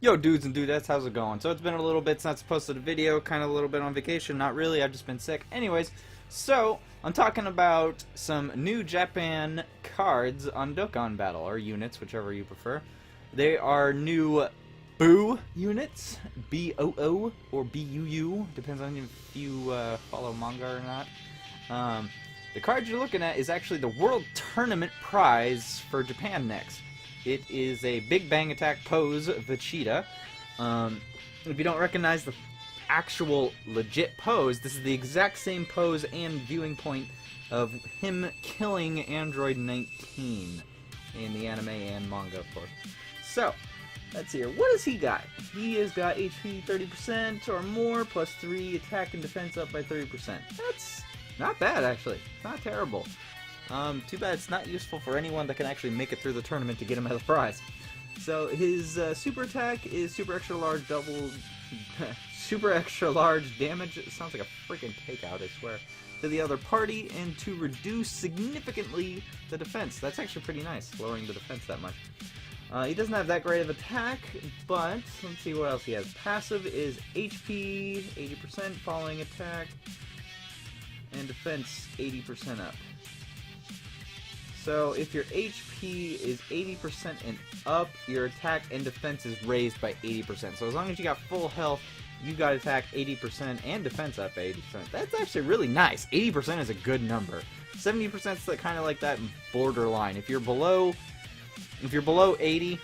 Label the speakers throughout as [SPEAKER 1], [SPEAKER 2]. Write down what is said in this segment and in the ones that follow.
[SPEAKER 1] Yo dudes and dudettes, how's it going? So it's been a little bit since I posted a video, kind of a little bit on vacation, not really, I've just been sick. Anyways, so I'm talking about some new Japan cards on Dokkan Battle, or units, whichever you prefer. They are new Boo units, B-O-O, or B-U-U, depends on if you follow manga or not. The card you're looking at is actually the World Tournament prize for Japan next. It is a Big Bang Attack pose Vegeta. If you don't recognize the actual legit pose, this is the exact same pose and viewing point of him killing Android 19 in the anime and manga, of course. So, let's see here. What does he got? He has got HP 30% or more, plus 3 attack and defense up by 30%. That's not bad, actually. Not terrible. Too bad it's not useful for anyone that can actually make it through the tournament to get him as a prize. So his super attack is super extra large double, super extra large damage. It sounds like a freaking takeout, I swear, to the other party, and to reduce significantly the defense. That's actually pretty nice, lowering the defense that much. He doesn't have that great of attack, but let's see what else he has. Passive is HP 80%, following attack, and defense 80% up. So if your HP is 80% and up, your attack and defense is raised by 80%. So as long as you got full health, you got attack 80% and defense up by 80%. That's actually really nice. 80% is a good number. 70% is kind of like that borderline. If you're below 80,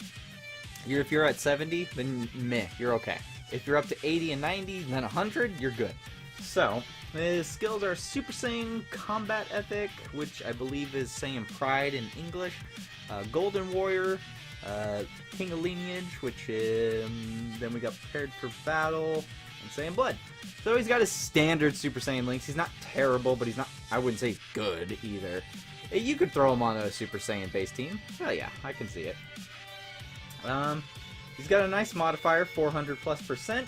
[SPEAKER 1] if you're at 70, then meh, you're okay. If you're up to 80 and 90, then 100, you're good. So his skills are Super Saiyan Combat Ethic, which I believe is Saiyan Pride in English, Golden Warrior, King of Lineage, which then we got Prepared for Battle, and Saiyan Blood. So he's got his standard Super Saiyan links. He's not terrible, but he's not, I wouldn't say good either. You could throw him on a Super Saiyan base team. Hell yeah, I can see it. He's got a nice modifier, 400+%.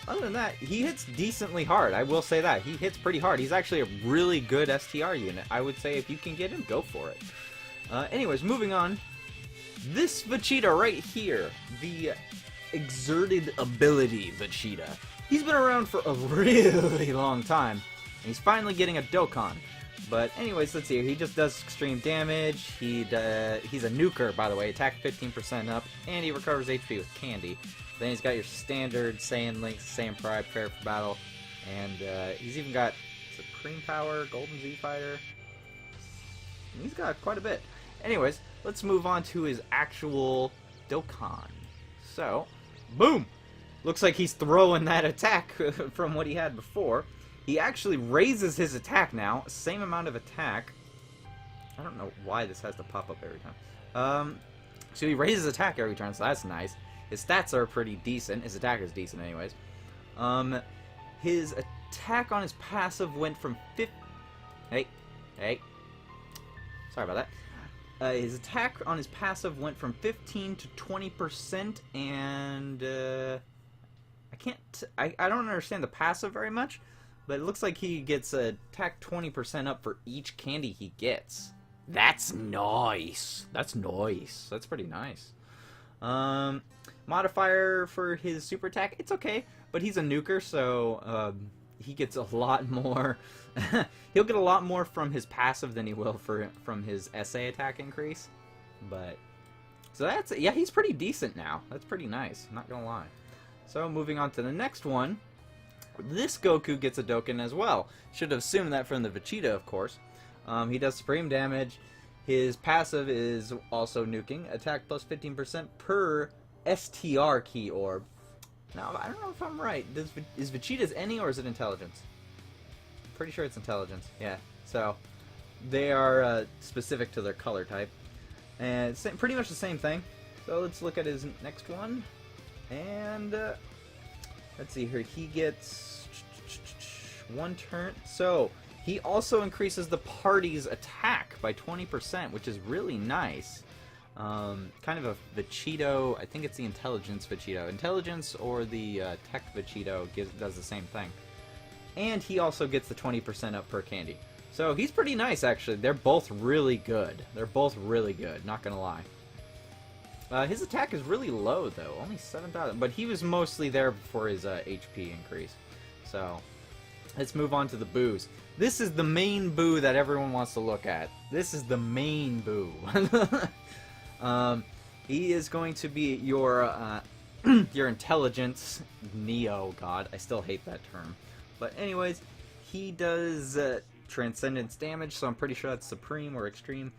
[SPEAKER 1] Other than that, he hits decently hard. I will say that. He hits pretty hard. He's actually a really good STR unit. I would say if you can get him, go for it. Anyways, moving on. This Vegeta right here, the Exerted Ability Vegeta. He's been around for a really long time, and he's finally getting a Dokkan. But anyways, let's see. He just does extreme damage. He's a nuker, by the way. Attack 15% up, and he recovers HP with candy. Then he's got your standard Saiyan links, Saiyan Pride, Prepare for Battle, and he's even got Supreme Power, Golden Z Fighter. He's got quite a bit. Anyways, let's move on to his actual Dokkan. So, boom! Looks like he's throwing that attack from what he had before. He actually raises his attack now, same amount of attack. I don't know why this has to pop up every time. So he raises attack every turn, so that's nice. His stats are pretty decent. His attack is decent anyways. His attack on his passive went from Hey. Sorry about that. His attack on his passive went from 15 to 20%, and I don't understand the passive very much, but it looks like he gets attack 20% up for each candy he gets. That's nice. That's nice. That's pretty nice. Modifier for his super attack, it's okay, but he's a nuker, so he gets a lot more. He'll get a lot more from his passive than he will from his SA attack increase. But so yeah, he's pretty decent now. That's pretty nice, I'm not gonna lie. So moving on to the next one, this Goku gets a Dokkan as well. Should have assumed that from the Vegeta, of course. He does supreme damage. His passive is also nuking. Attack plus 15% per STR key orb. Now, I don't know if I'm right. Is Vegeta's any or is it intelligence? Pretty sure it's intelligence. Yeah. So, they are specific to their color type. And pretty much the same thing. So, let's look at his next one. And, let's see here. He gets one turn. So, he also increases the party's attack by 20%, which is really nice. Kind of a Vegito, I think it's the Intelligence Vegito. Intelligence or the Tech Vegito does the same thing. And he also gets the 20% up per candy. So he's pretty nice, actually. They're both really good. They're both really good, not gonna lie. His attack is really low, though. Only 7,000. But he was mostly there for his HP increase. So, let's move on to the boos. This is the main boo that everyone wants to look at. This is the main boo. He is going to be your your intelligence Neo god. I still hate that term. But anyways, he does transcendence damage, so I'm pretty sure that's supreme or extreme.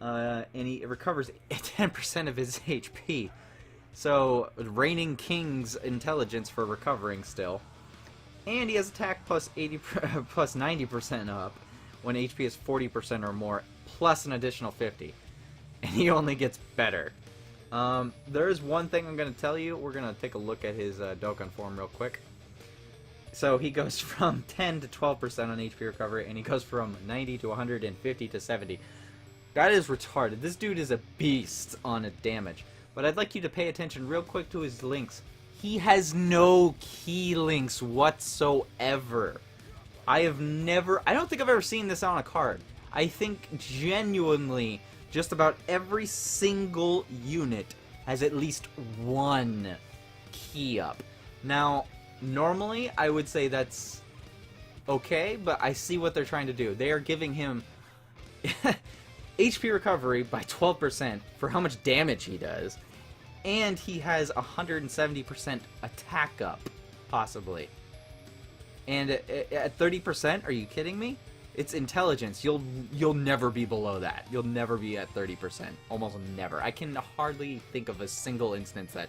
[SPEAKER 1] And he recovers 10% of his HP. So, reigning king's intelligence for recovering still. And he has attack plus 90% up when HP is 40% or more, plus an additional 50. And he only gets better. There is one thing I'm going to tell you. We're going to take a look at his Dokkan form real quick. So he goes from 10 to 12% on HP recovery, and he goes from 90 to 150 to 70. That is retarded. This dude is a beast on a damage. But I'd like you to pay attention real quick to his links. He has no key links whatsoever. I don't think I've ever seen this on a card. I think genuinely just about every single unit has at least one key up. Now, normally I would say that's okay, but I see what they're trying to do. They are giving him HP recovery by 12% for how much damage he does. And he has 170% attack up, possibly. And at 30%, are you kidding me? It's intelligence. You'll never be below that. You'll never be at 30%. Almost never. I can hardly think of a single instance that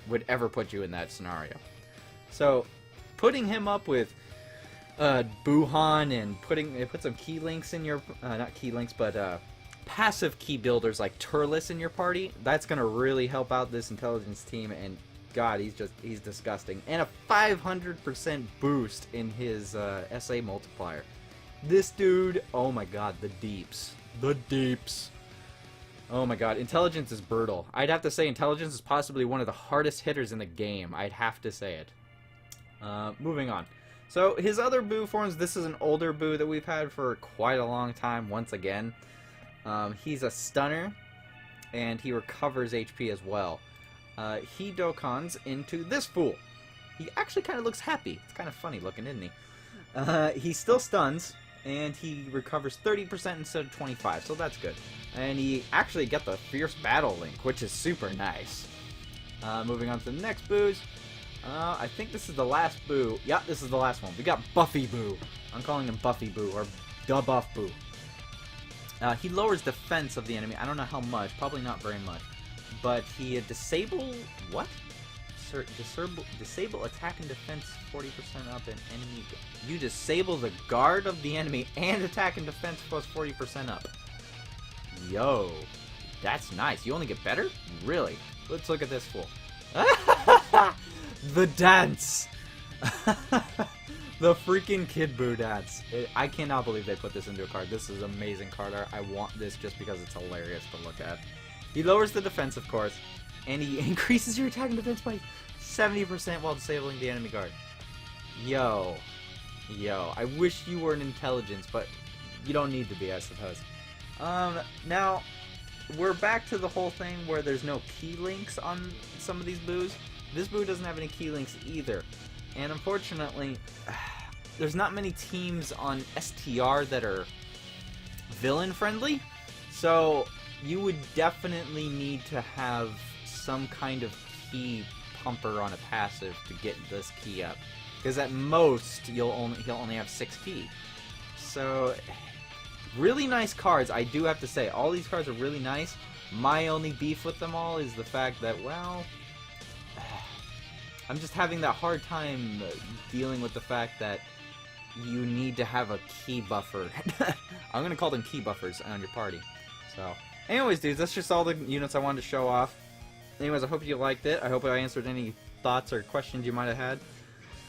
[SPEAKER 1] would ever put you in that scenario. So, putting him up with Buhan and put some key links in your not key links, but passive key builders like Turles in your party, that's gonna really help out this intelligence team. And God, he's disgusting. And a 500% boost in his SA multiplier. This dude, oh my God, the deeps. Oh my God, intelligence is brutal. I'd have to say intelligence is possibly one of the hardest hitters in the game. I'd have to say it. Moving on. So his other boo forms, this is an older boo that we've had for quite a long time once again. He's a stunner, and he recovers HP as well. He Dokkans into this fool. He actually kind of looks happy. It's kind of funny looking, isn't he? He still stuns, and he recovers 30% instead of 25, so that's good. And he actually got the Fierce Battle link, which is super nice. Moving on to the next boos. I think this is the last boo. Yeah, this is the last one. We got Buffy Boo. I'm calling him Buffy Boo, or Da Buff Boo. He lowers defense of the enemy. I don't know how much. Probably not very much. But he what? Disable attack and defense 40% up and enemy. You disable the guard of the enemy and attack and defense plus 40% up. Yo, that's nice. You only get better? Really? Let's look at this fool. The dance. The freaking Kid Boo dance. I cannot believe they put this into a card. This is amazing card art. I want this just because it's hilarious to look at. He lowers the defense, of course, and he increases your attack and defense by 70% while disabling the enemy guard. Yo, I wish you were an intelligence, but you don't need to be, I suppose. Now, we're back to the whole thing where there's no key links on some of these boos. This boo doesn't have any key links either. And unfortunately, there's not many teams on STR that are villain-friendly. So, you would definitely need to have some kind of key pumper on a passive to get this key up. Because at most, he'll only have 6 key. So, really nice cards, I do have to say. All these cards are really nice. My only beef with them all is the fact that, well, I'm just having that hard time dealing with the fact that you need to have a key buffer. I'm going to call them key buffers on your party. So, anyways, dudes, that's just all the units I wanted to show off. Anyways, I hope you liked it. I hope I answered any thoughts or questions you might have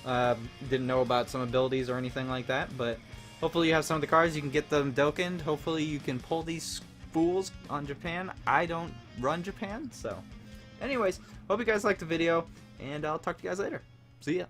[SPEAKER 1] had. Didn't know about some abilities or anything like that, but hopefully you have some of the cards. You can get them Dokkaned. Hopefully you can pull these fools on Japan. I don't run Japan, so. Anyways, hope you guys liked the video, and I'll talk to you guys later. See ya.